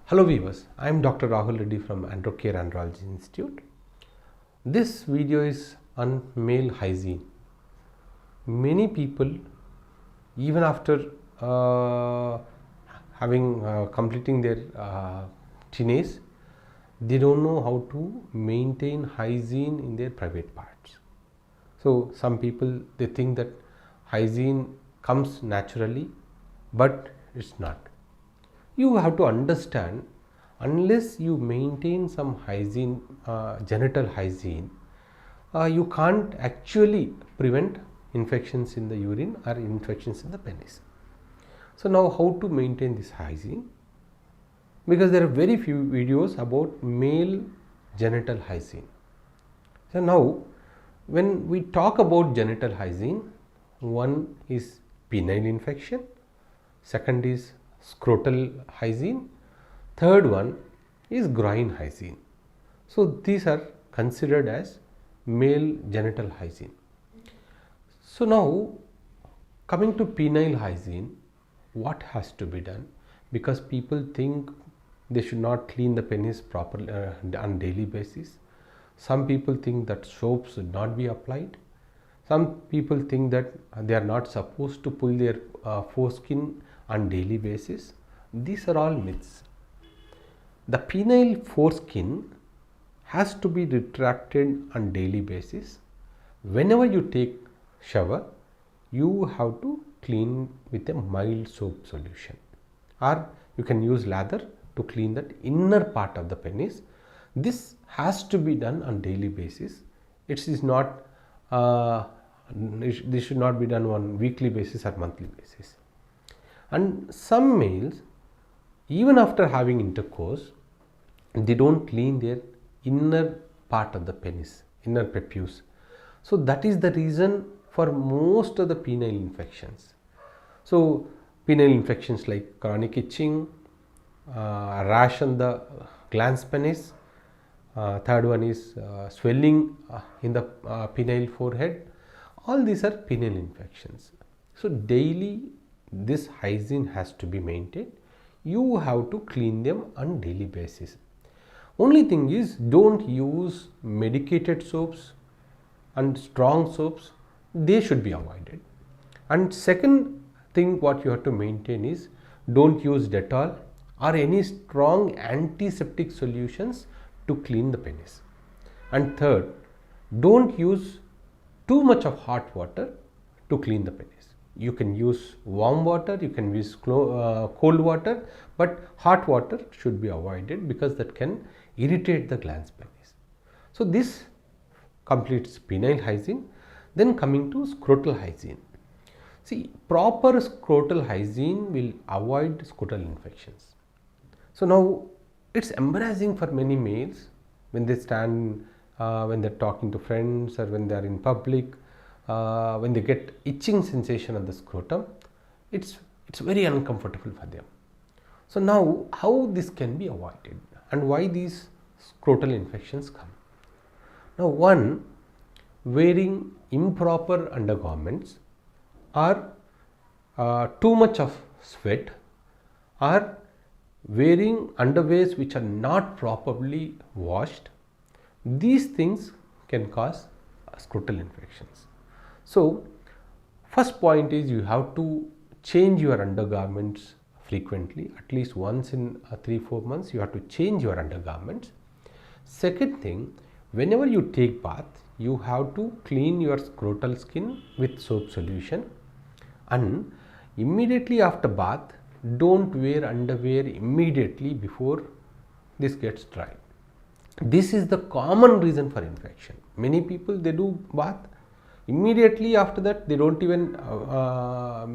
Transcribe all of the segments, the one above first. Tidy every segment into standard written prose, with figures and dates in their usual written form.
Hello viewers, I am Dr. Rahul Reddy from ANDROCARE Andrology Institute. This video is on male hygiene. Many people, even after completing their teenage, they don't know how to maintain hygiene in their private parts. So some people, they think that hygiene comes naturally, but it's not. You have to understand, unless you maintain some hygiene, genital hygiene, you can't actually prevent infections in the urine or infections in the penis. So now how to maintain this hygiene? Because there are very few videos about male genital hygiene. So now when we talk about genital hygiene, one is penile infection, second is scrotal hygiene, third one is groin hygiene. So these are considered as male genital hygiene. So now coming to penile hygiene, what has to be done? Because people think they should not clean the penis properly on daily basis. Some people think that soap should not be applied. Some people think that they are not supposed to pull their foreskin on daily basis. These are all myths. The penile foreskin has to be retracted on daily basis. Whenever you take shower, you have to clean with a mild soap solution, or you can use lather to clean that inner part of the penis. This has to be done on daily basis. It is not this should not be done on weekly basis or monthly basis. And some males, even after having intercourse, they don't clean their inner part of the penis, inner prepuce. So that is the reason for most of the penile infections. So penile infections like chronic itching, rash on the glans penis, third one is swelling in the penile forehead. All these are penile infections. So daily this hygiene has to be maintained. You have to clean them on daily basis. Only thing is, don't use medicated soaps and strong soaps. They should be avoided. And second thing what you have to maintain is, don't use Dettol or any strong antiseptic solutions to clean the penis. And third, don't use too much of hot water to clean the penis. You can use warm water, you can use cold water, but hot water should be avoided because that can irritate the glans penis. So this completes penile hygiene. Then coming to scrotal hygiene. See, proper scrotal hygiene will avoid scrotal infections. So now it's embarrassing for many males when they stand, when they're talking to friends or when they are in public. When they get itching sensation on the scrotum, it's very uncomfortable for them. So now how this can be avoided and why these scrotal infections come? Now one, wearing improper undergarments, or too much of sweat, or wearing underwears which are not properly washed, these things can cause scrotal infections. So first point is, you have to change your undergarments frequently, at least once in 3-4 months you have to change your undergarments. Second thing, whenever you take bath, you have to clean your scrotal skin with soap solution, and immediately after bath, don't wear underwear immediately before this gets dry. This is the common reason for infection. Many people, they do bath, immediately after that they don't even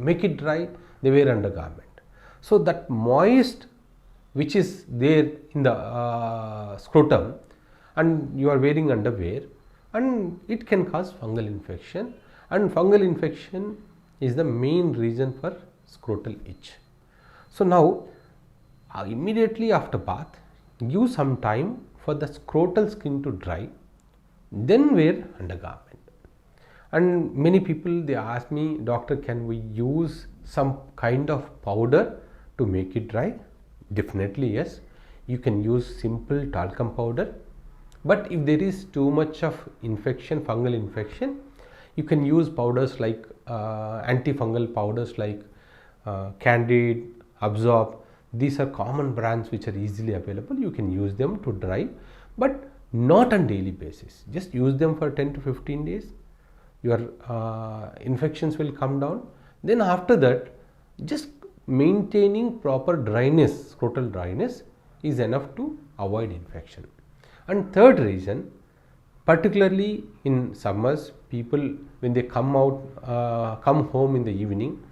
make it dry, they wear undergarment. So that moist which is there in the scrotum, and you are wearing underwear, and it can cause fungal infection, and fungal infection is the main reason for scrotal itch. So now immediately after bath, give some time for the scrotal skin to dry, then wear undergarment. And many people, they ask me, doctor, can we use some kind of powder to make it dry? Definitely yes. you can use simple talcum powder. But if there is too much of infection, fungal infection, you can use powders like antifungal powders like Candid, Absorb. These are common brands which are easily available. You can use them to dry, but not on daily basis. Just use them for 10 to 15 days. Your infections will come down. Then after that, just maintaining proper dryness, scrotal dryness is enough to avoid infection. And third reason, particularly in summers, people when they come home in the evening,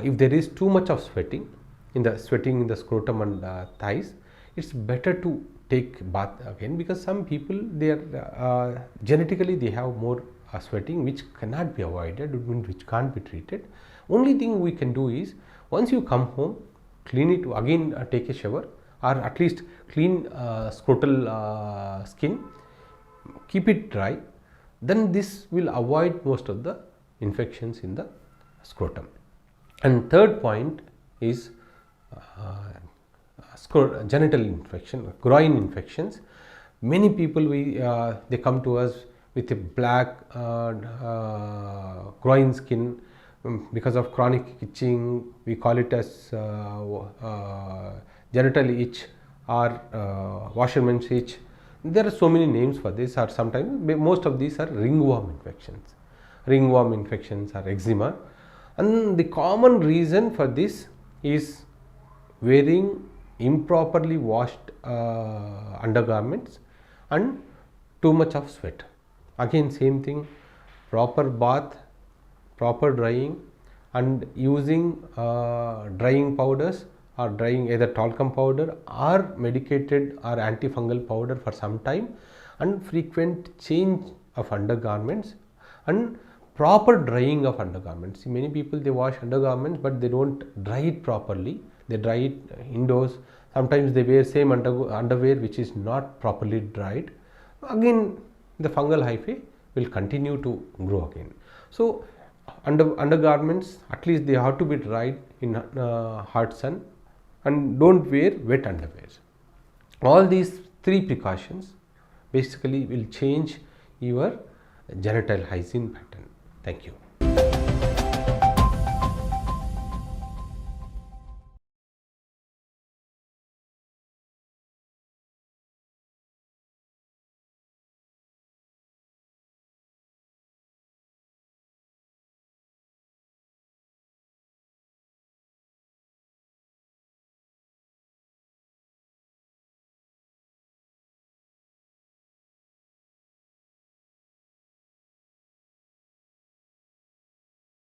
if there is too much of sweating in the scrotum and thighs, it's better to take bath again, because some people they are genetically they have more sweating which cannot be avoided, which can't be treated. Only thing we can do is once you come home, clean it again, take a shower, or at least clean scrotal skin, keep it dry, then this will avoid most of the infections in the scrotum. And third point is genital infection, groin infections. Many people they come to us with a black groin skin because of chronic itching. We call it as genital itch or washerman's itch. There are so many names for this, or sometimes most of these are ringworm infections. Ringworm infections or eczema, and the common reason for this is wearing improperly washed undergarments and too much of sweat. Again same thing, proper bath, proper drying, and using drying powders or drying either talcum powder or medicated or antifungal powder for some time, and frequent change of undergarments and proper drying of undergarments. See, many people they wash undergarments but they don't dry it properly. They dry it indoors. Sometimes they wear same underwear which is not properly dried. Again the fungal hyphae will continue to grow again. So undergarments at least they have to be dried in hot sun, and don't wear wet underwear. All these three precautions basically will change your genital hygiene pattern. Thank you.